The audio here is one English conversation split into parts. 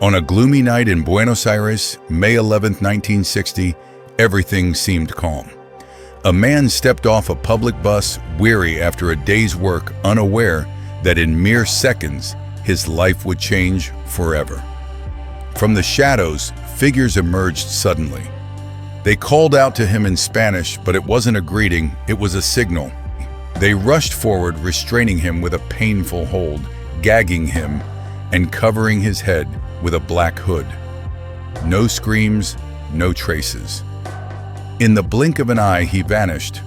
On a gloomy night in Buenos Aires, May 11, 1960, everything seemed calm. A man stepped off a public bus, weary after a day's work, unaware that in mere seconds, his life would change forever. From the shadows, figures emerged suddenly. They called out to him in Spanish, but it wasn't a greeting, it was a signal. They rushed forward, restraining him with a painful hold, gagging him, and covering his head with a black hood. No screams, no traces. In the blink of an eye, he vanished.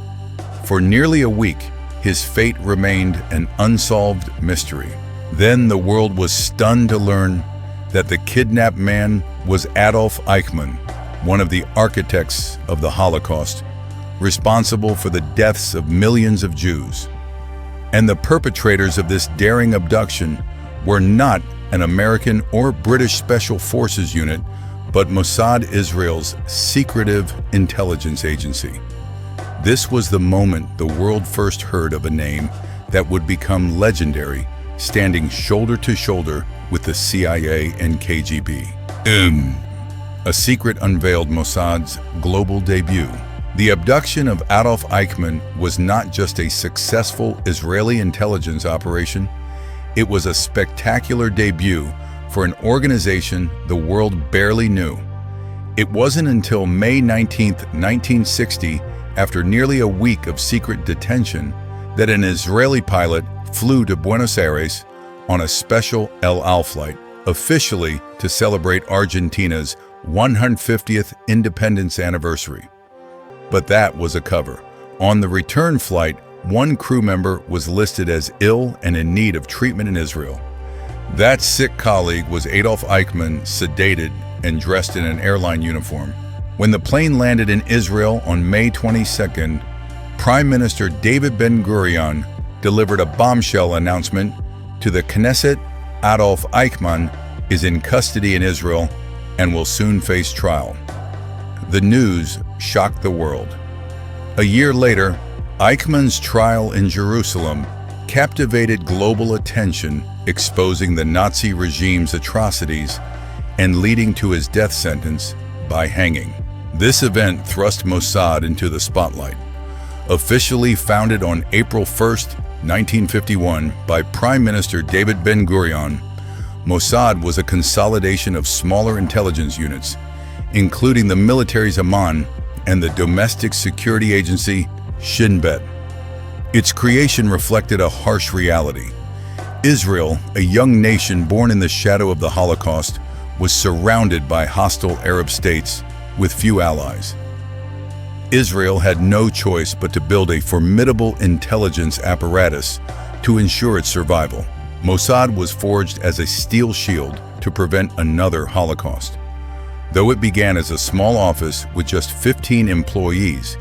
For nearly a week, his fate remained an unsolved mystery. Then the world was stunned to learn that the kidnapped man was Adolf Eichmann, one of the architects of the Holocaust, responsible for the deaths of millions of Jews. And the perpetrators of this daring abduction were not an American or British Special Forces unit, but Mossad, Israel's secretive intelligence agency. This was the moment the world first heard of a name that would become legendary, standing shoulder to shoulder with the CIA and KGB. A secret unveiled Mossad's global debut. The abduction of Adolf Eichmann was not just a successful Israeli intelligence operation, it was a spectacular debut for an organization the world barely knew. It wasn't until May 19, 1960, after nearly a week of secret detention, that an Israeli pilot flew to Buenos Aires on a special El Al flight, officially to celebrate Argentina's 150th independence anniversary. But that was a cover. On the return flight, one crew member was listed as ill and in need of treatment in Israel. That sick colleague was Adolf Eichmann, sedated and dressed in an airline uniform. When the plane landed in Israel on May 22nd, Prime Minister David Ben-Gurion delivered a bombshell announcement to the Knesset: Adolf Eichmann is in custody in Israel and will soon face trial. The news shocked the world. A year later, Eichmann's trial in Jerusalem captivated global attention, exposing the Nazi regime's atrocities and leading to his death sentence by hanging. This event thrust Mossad into the spotlight. Officially founded on April 1, 1951 by Prime Minister David Ben-Gurion, Mossad was a consolidation of smaller intelligence units, including the military's Amman and the domestic security agency Shin Bet. Its creation reflected a harsh reality. Israel, a young nation born in the shadow of the Holocaust, was surrounded by hostile Arab states with few allies. Israel had no choice but to build a formidable intelligence apparatus to ensure its survival. Mossad was forged as a steel shield to prevent another Holocaust. Though it began as a small office with just 15 employees,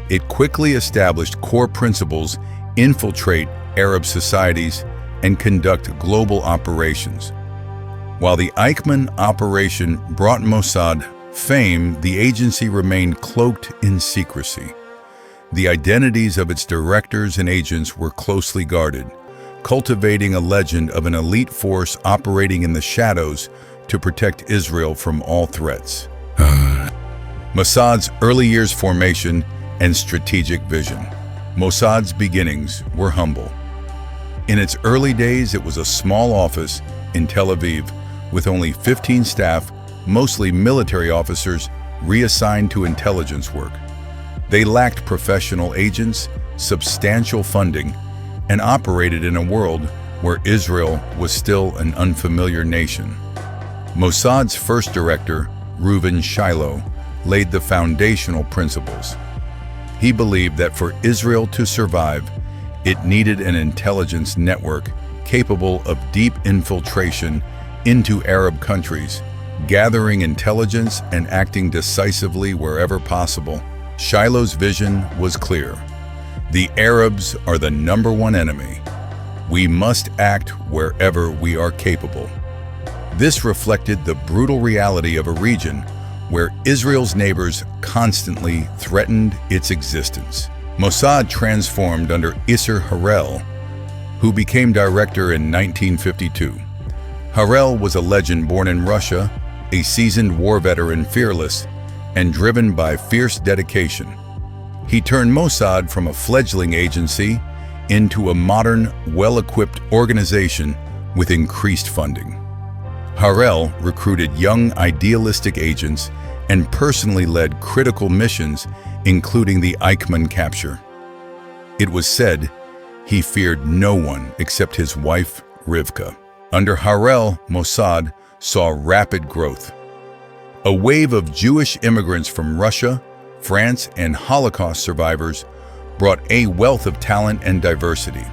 it quickly established core principles: infiltrate Arab societies and conduct global operations. While the Eichmann operation brought Mossad fame, the agency remained cloaked in secrecy. The identities of its directors and agents were closely guarded, cultivating a legend of an elite force operating in the shadows to protect Israel from all threats. Mossad's early years formation and strategic vision. Mossad's beginnings were humble. In its early days, it was a small office in Tel Aviv with only 15 staff, mostly military officers reassigned to intelligence work. They lacked professional agents, substantial funding, and operated in a world where Israel was still an unfamiliar nation. Mossad's first director, Reuven Shiloh, laid the foundational principles. He believed that for Israel to survive, it needed an intelligence network capable of deep infiltration into Arab countries, gathering intelligence and acting decisively wherever possible. Shiloh's vision was clear. The Arabs are the #1 enemy. We must act wherever we are capable. This reflected the brutal reality of a region where Israel's neighbors constantly threatened its existence. Mossad transformed under Isser Harel, who became director in 1952. Harel was a legend born in Russia, a seasoned war veteran, fearless and driven by fierce dedication. He turned Mossad from a fledgling agency into a modern, well-equipped organization with increased funding. Harel recruited young, idealistic agents and personally led critical missions, including the Eichmann capture. It was said he feared no one except his wife, Rivka. Under Harel, Mossad saw rapid growth. A wave of Jewish immigrants from Russia, France, and Holocaust survivors brought a wealth of talent and diversity.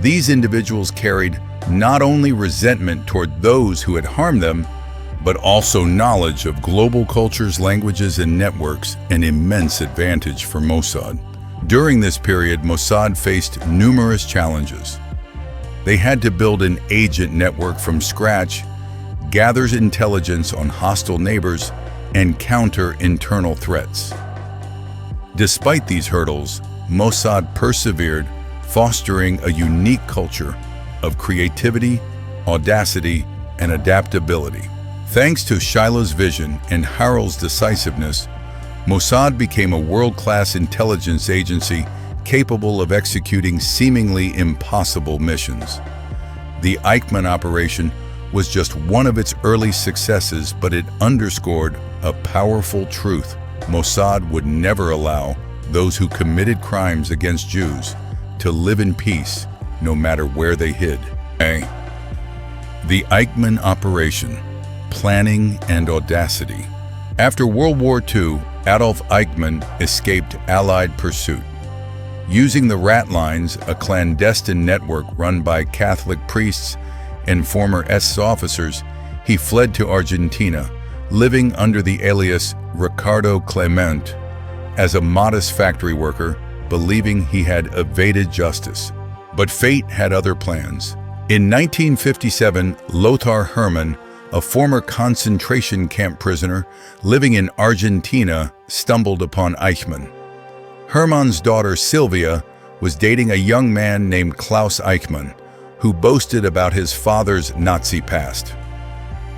These individuals carried not only resentment toward those who had harmed them, but also knowledge of global cultures, languages, and networks, an immense advantage for Mossad. During this period, Mossad faced numerous challenges. They had to build an agent network from scratch, gather intelligence on hostile neighbors, and counter internal threats. Despite these hurdles, Mossad persevered, fostering a unique culture of creativity, audacity, and adaptability. Thanks to Shiloh's vision and Harel's decisiveness, Mossad became a world-class intelligence agency capable of executing seemingly impossible missions. The Eichmann operation was just one of its early successes, but it underscored a powerful truth. Mossad would never allow those who committed crimes against Jews to live in peace, no matter where they hid. The Eichmann operation, planning and audacity. After World War II, Adolf Eichmann escaped Allied pursuit. Using the rat lines, a clandestine network run by Catholic priests and former SS officers, he fled to Argentina, living under the alias Ricardo Clement as a modest factory worker, believing he had evaded justice. But fate had other plans. In 1957, Lothar Hermann, a former concentration camp prisoner living in Argentina, stumbled upon Eichmann. Hermann's daughter Sylvia was dating a young man named Klaus Eichmann, who boasted about his father's Nazi past.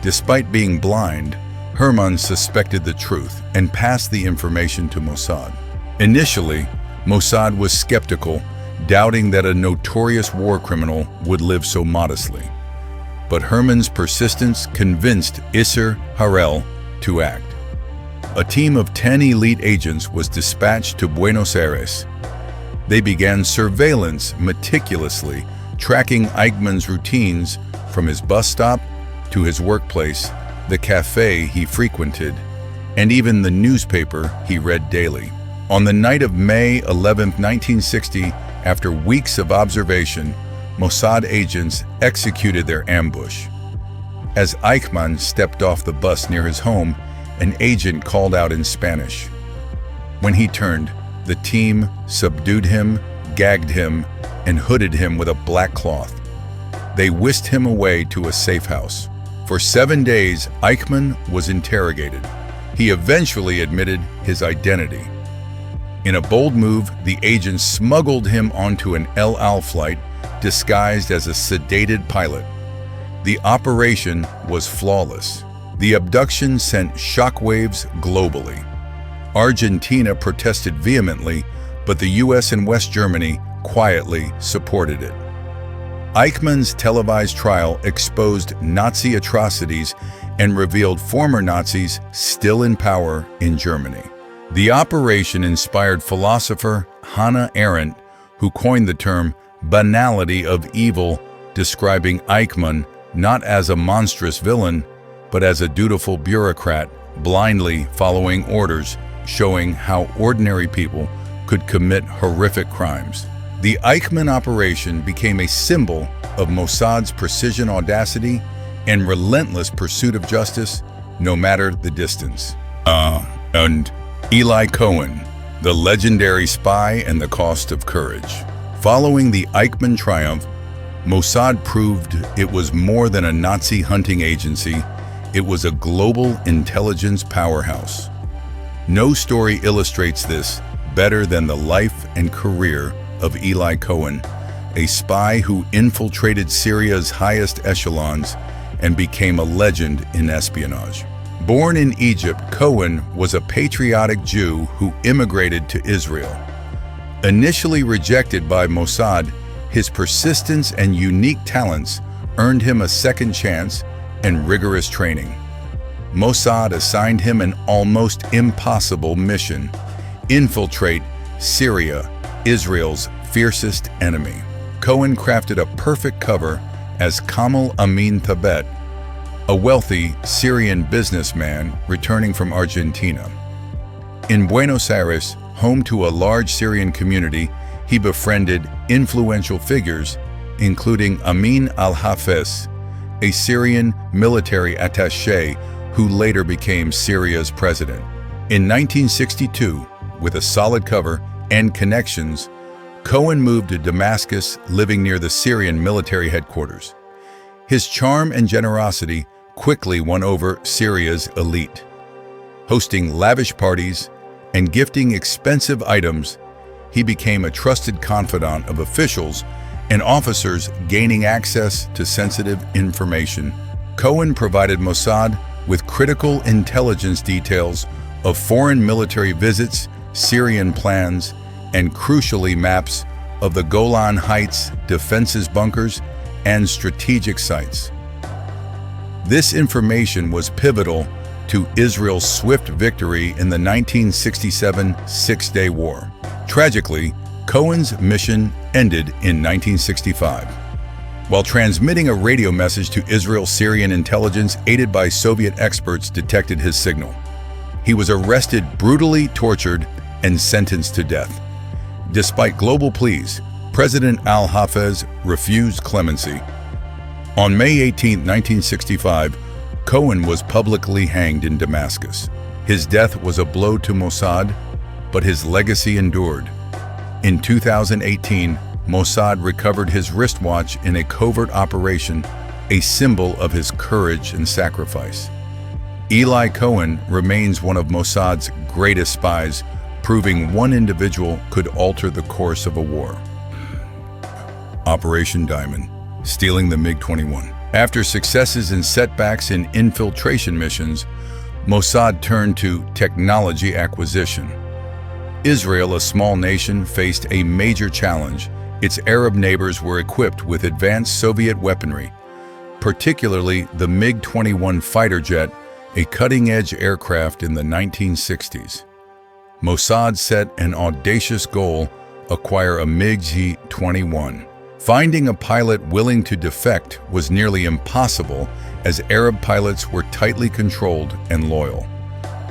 Despite being blind, Hermann suspected the truth and passed the information to Mossad. Initially, Mossad was skeptical, doubting that a notorious war criminal would live so modestly. But Hermann's persistence convinced Ismail Haniyeh to act. A team of 10 elite agents was dispatched to Buenos Aires. They began surveillance meticulously, tracking Eichmann's routines from his bus stop to his workplace, the cafe he frequented, and even the newspaper he read daily. On the night of May 11, 1960, after weeks of observation, Mossad agents executed their ambush. As Eichmann stepped off the bus near his home, an agent called out in Spanish. When he turned, the team subdued him, gagged him, and hooded him with a black cloth. They whisked him away to a safe house. For 7 days, Eichmann was interrogated. He eventually admitted his identity. In a bold move, the agents smuggled him onto an El Al flight disguised as a sedated pilot. The operation was flawless. The abduction sent shockwaves globally. Argentina protested vehemently, but the US and West Germany quietly supported it. Eichmann's televised trial exposed Nazi atrocities and revealed former Nazis still in power in Germany. The operation inspired philosopher Hannah Arendt, who coined the term banality of evil, describing Eichmann not as a monstrous villain, but as a dutiful bureaucrat blindly following orders, showing how ordinary people could commit horrific crimes. The Eichmann operation became a symbol of Mossad's precision, audacity, and relentless pursuit of justice, no matter the distance. And Eli Cohen, the legendary spy and the cost of courage. Following the Eichmann triumph, Mossad proved it was more than a Nazi hunting agency. It was a global intelligence powerhouse. No story illustrates this better than the life and career of Eli Cohen, a spy who infiltrated Syria's highest echelons and became a legend in espionage. Born in Egypt, Cohen was a patriotic Jew who immigrated to Israel. Initially rejected by Mossad, his persistence and unique talents earned him a second chance and rigorous training. Mossad assigned him an almost impossible mission: infiltrate Syria, Israel's fiercest enemy. Cohen crafted a perfect cover as Kamal Amin Tabet, a wealthy Syrian businessman returning from Argentina. In Buenos Aires, home to a large Syrian community, he befriended influential figures, including Amin al-Hafez, a Syrian military attaché who later became Syria's president. In 1962, with a solid cover and connections, Cohen moved to Damascus, living near the Syrian military headquarters. His charm and generosity quickly won over Syria's elite. Hosting lavish parties and gifting expensive items, he became a trusted confidant of officials and officers gaining access to sensitive information. Cohen provided Mossad with critical intelligence details of foreign military visits, Syrian plans, and crucially maps of the Golan Heights defenses bunkers and strategic sites. This information was pivotal to Israel's swift victory in the 1967 Six-Day War. Tragically, Cohen's mission ended in 1965. While transmitting a radio message to Israel's Syrian intelligence aided by Soviet experts detected his signal. He was arrested, brutally tortured, and sentenced to death. Despite global pleas, President al-Hafez refused clemency. On May 18, 1965, Cohen was publicly hanged in Damascus. His death was a blow to Mossad, but his legacy endured. In 2018, Mossad recovered his wristwatch in a covert operation, a symbol of his courage and sacrifice. Eli Cohen remains one of Mossad's greatest spies, proving one individual could alter the course of a war. Operation Diamond, stealing the MiG-21. After successes and setbacks in infiltration missions, Mossad turned to technology acquisition. Israel, a small nation, faced a major challenge. Its Arab neighbors were equipped with advanced Soviet weaponry, particularly the MiG-21 fighter jet, a cutting-edge aircraft in the 1960s. Mossad set an audacious goal: acquire a MiG-21. Finding a pilot willing to defect was nearly impossible, as Arab pilots were tightly controlled and loyal.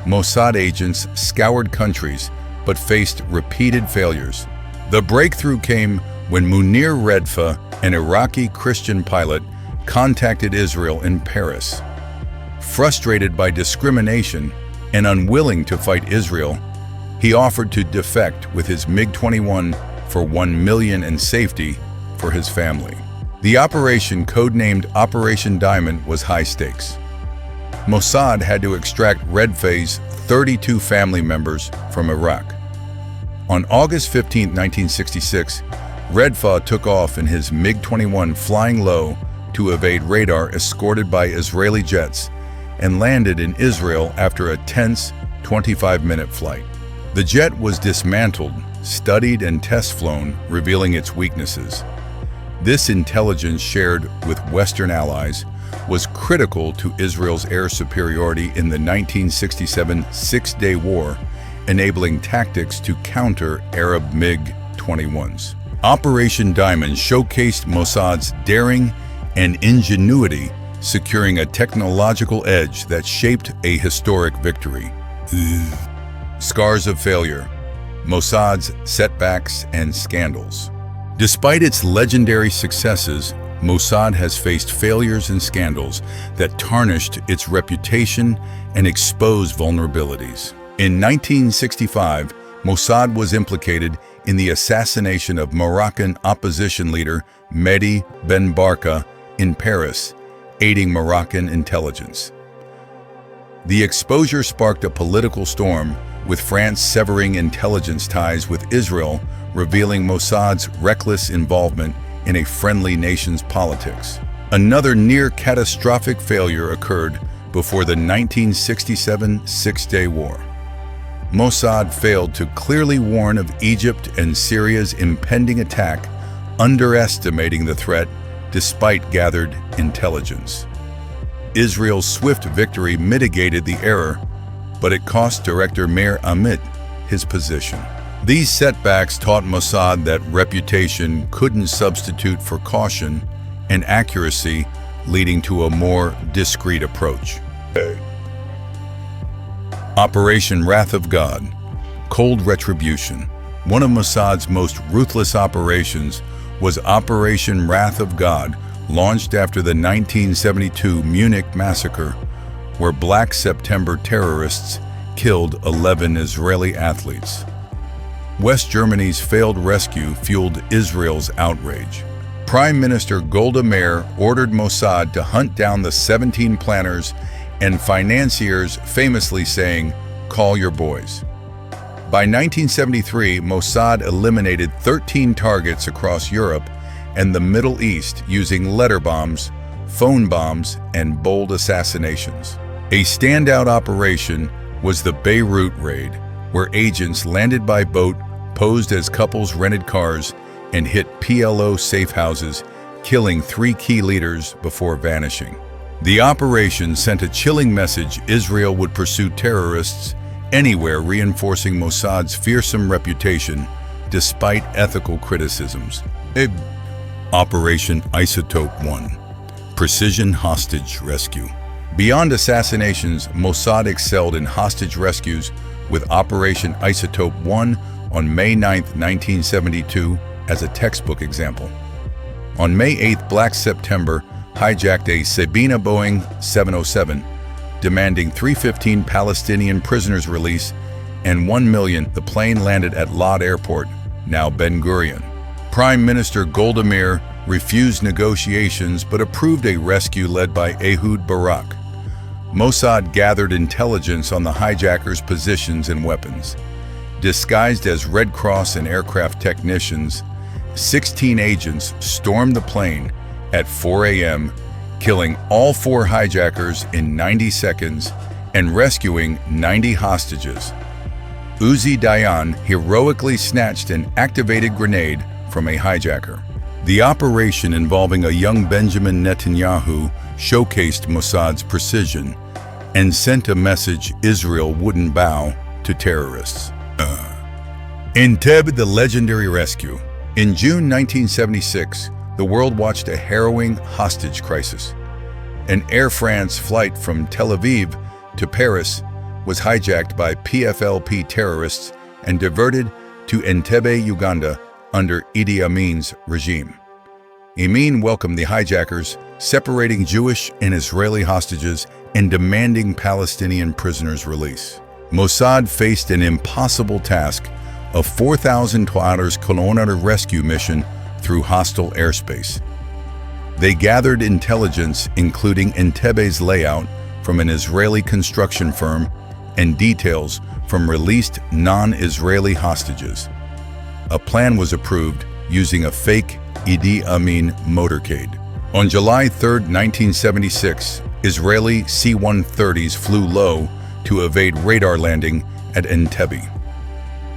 Mossad agents scoured countries, but faced repeated failures. The breakthrough came when Munir Redfa, an Iraqi Christian pilot, contacted Israel in Paris. Frustrated by discrimination and unwilling to fight Israel, he offered to defect with his MiG-21 for $1 million in safety for his family. The operation, codenamed Operation Diamond, was high stakes. Mossad had to extract Redfa's 32 family members from Iraq. On August 15, 1966, Redfa took off in his MiG-21 flying low to evade radar, escorted by Israeli jets, and landed in Israel after a tense 25-minute flight. The jet was dismantled, studied, and test-flown, revealing its weaknesses. This intelligence, shared with Western allies, was critical to Israel's air superiority in the 1967 Six-Day War, enabling tactics to counter Arab MiG-21s. Operation Diamond showcased Mossad's daring and ingenuity, securing a technological edge that shaped a historic victory. Scars of failure, Mossad's setbacks and scandals. Despite its legendary successes, Mossad has faced failures and scandals that tarnished its reputation and exposed vulnerabilities. In 1965, Mossad was implicated in the assassination of Moroccan opposition leader Mehdi Ben Barka in Paris, aiding Moroccan intelligence. The exposure sparked a political storm, with France severing intelligence ties with Israel, revealing Mossad's reckless involvement in a friendly nation's politics. Another near-catastrophic failure occurred before the 1967 Six-Day War. Mossad failed to clearly warn of Egypt and Syria's impending attack, underestimating the threat despite gathered intelligence. Israel's swift victory mitigated the error, but it cost director Meir Amit his position. These setbacks taught Mossad that reputation couldn't substitute for caution and accuracy, leading to a more discreet approach. Operation Wrath of God, Cold Retribution. One of Mossad's most ruthless operations was Operation Wrath of God, launched after the 1972 Munich massacre, where Black September terrorists killed 11 Israeli athletes. West Germany's failed rescue fueled Israel's outrage. Prime Minister Golda Meir ordered Mossad to hunt down the 17 planners and financiers, famously saying, "Call your boys." By 1973, Mossad eliminated 13 targets across Europe and the Middle East using letter bombs, phone bombs, and bold assassinations. A standout operation was the Beirut raid, where agents landed by boat, posed as couples rented cars, and hit PLO safe houses, killing 3 key leaders before vanishing. The operation sent a chilling message Israel would pursue terrorists anywhere, reinforcing Mossad's fearsome reputation despite ethical criticisms. Operation Isotope 1, Precision Hostage Rescue. Beyond assassinations, Mossad excelled in hostage rescues with Operation Isotope 1 on May 9, 1972, as a textbook example. On May 8, Black September hijacked a Sabena Boeing 707, demanding 315 Palestinian prisoners' release and 1 million. The plane landed at Lod Airport, now Ben Gurion. Prime Minister Golda Meir refused negotiations but approved a rescue led by Ehud Barak. Mossad gathered intelligence on the hijackers' positions and weapons. Disguised as Red Cross and aircraft technicians, 16 agents stormed the plane at 4 a.m., killing all 4 hijackers in 90 seconds and rescuing 90 hostages. Uzi Dayan heroically snatched an activated grenade from a hijacker. The operation, involving a young Benjamin Netanyahu, showcased Mossad's precision and sent a message Israel wouldn't bow to terrorists. Entebbe, the legendary rescue. In June 1976, the world watched a harrowing hostage crisis. An Air France flight from Tel Aviv to Paris was hijacked by PFLP terrorists and diverted to Entebbe, Uganda, under Idi Amin's regime. Amin welcomed the hijackers, separating Jewish and Israeli hostages and demanding Palestinian prisoners' release. Mossad faced an impossible task, a 4,000-kilometer rescue mission through hostile airspace. They gathered intelligence, including Entebbe's layout from an Israeli construction firm and details from released non-Israeli hostages. A plan was approved using a fake Idi Amin motorcade. On July 3, 1976, Israeli C-130s flew low to evade radar landing at Entebbe.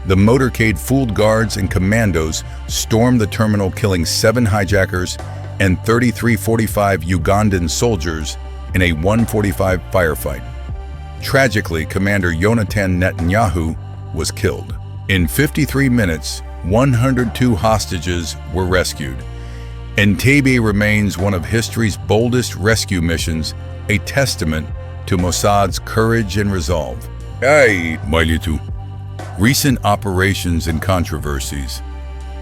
The motorcade fooled guards and commandos, stormed the terminal, killing 7 hijackers and 3345 Ugandan soldiers in a 145 firefight. Tragically, Commander Yonatan Netanyahu was killed. In 53 minutes, 102 hostages were rescued. Entebbe remains one of history's boldest rescue missions, a testament to Mossad's courage and resolve. Recent operations and controversies.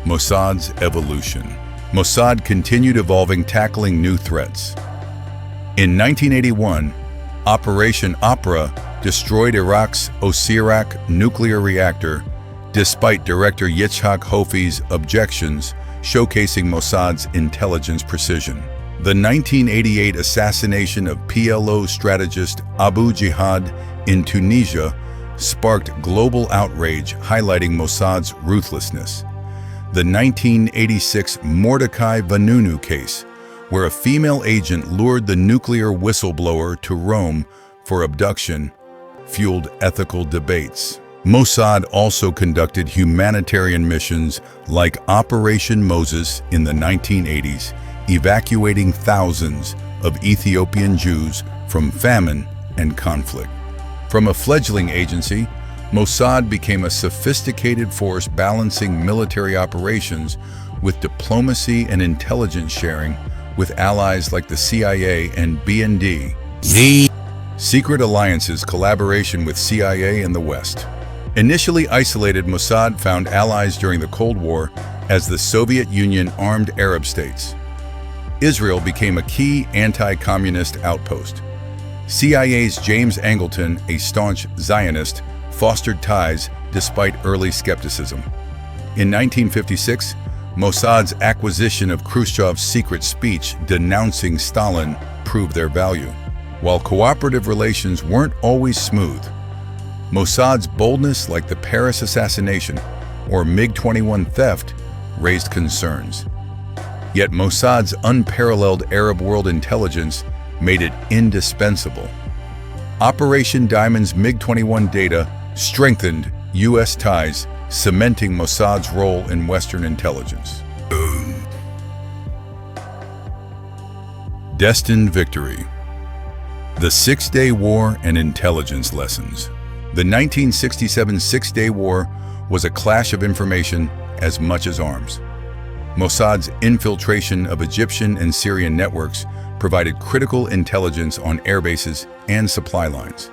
Mossad's evolution. Mossad continued evolving, tackling new threats. In 1981, Operation Opera destroyed Iraq's Osirak nuclear reactor, despite Director Yitzhak Hofi's objections, showcasing Mossad's intelligence precision. The 1988 assassination of PLO strategist Abu Jihad in Tunisia sparked global outrage, highlighting Mossad's ruthlessness. The 1986 Mordecai Vanunu case, where a female agent lured the nuclear whistleblower to Rome for abduction, fueled ethical debates. Mossad also conducted humanitarian missions like Operation Moses in the 1980s, evacuating thousands of Ethiopian Jews from famine and conflict. From a fledgling agency, Mossad became a sophisticated force balancing military operations with diplomacy and intelligence sharing with allies like the CIA and BND. Secret alliances collaboration with CIA in the West. Initially isolated, Mossad found allies during the Cold War as the Soviet Union armed Arab states. Israel became a key anti-communist outpost. CIA's James Angleton, a staunch Zionist, fostered ties despite early skepticism. In 1956, Mossad's acquisition of Khrushchev's secret speech denouncing Stalin proved their value. While cooperative relations weren't always smooth, Mossad's boldness, like the Paris assassination or MiG-21 theft, raised concerns. Yet Mossad's unparalleled Arab world intelligence made it indispensable. Operation Diamond's MiG-21 data strengthened U.S. ties, cementing Mossad's role in Western intelligence. Destined victory. The Six-Day War and Intelligence Lessons. The 1967 Six-Day War was a clash of information as much as arms. Mossad's infiltration of Egyptian and Syrian networks provided critical intelligence on airbases and supply lines.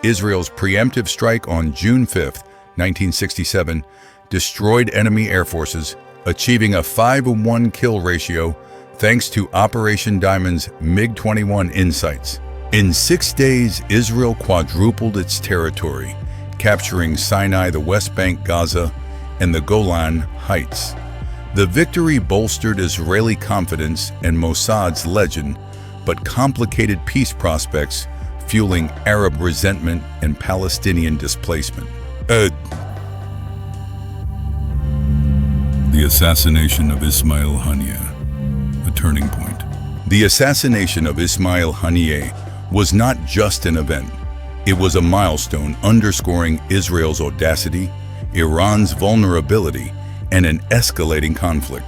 Israel's preemptive strike on June 5, 1967, destroyed enemy air forces, achieving a 5-1 kill ratio thanks to Operation Diamond's MiG-21 insights. In 6 days, Israel quadrupled its territory, capturing Sinai, the West Bank, Gaza, and the Golan Heights. The victory bolstered Israeli confidence and Mossad's legend, but complicated peace prospects, fueling Arab resentment and Palestinian displacement. The assassination of Ismail Haniyeh, a turning point. The assassination of Ismail Haniyeh was not just an event. It was a milestone underscoring Israel's audacity, Iran's vulnerability, and an escalating conflict.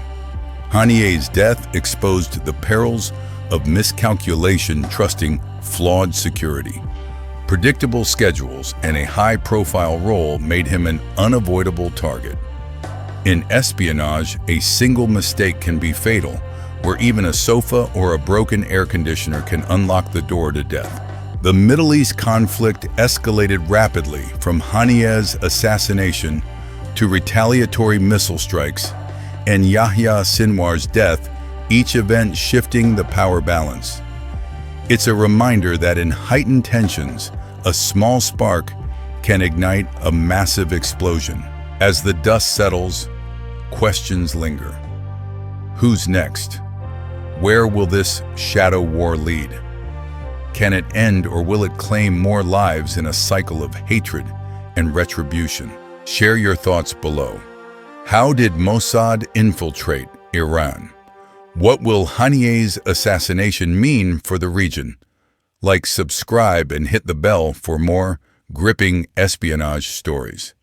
Haniyeh's death exposed the perils of miscalculation, trusting flawed security. Predictable schedules and a high-profile role made him an unavoidable target. In espionage, a single mistake can be fatal, where even a sofa or a broken air conditioner can unlock the door to death. The Middle East conflict escalated rapidly, from Haniyeh's assassination to retaliatory missile strikes and Yahya Sinwar's death, each event shifting the power balance. It's a reminder that in heightened tensions, a small spark can ignite a massive explosion. As the dust settles, questions linger. Who's next? Where will this shadow war lead? Can it end, or will it claim more lives in a cycle of hatred and retribution? Share your thoughts below. How did Mossad infiltrate Iran? What will Haniyeh's assassination mean for the region? Like, subscribe, and hit the bell for more gripping espionage stories.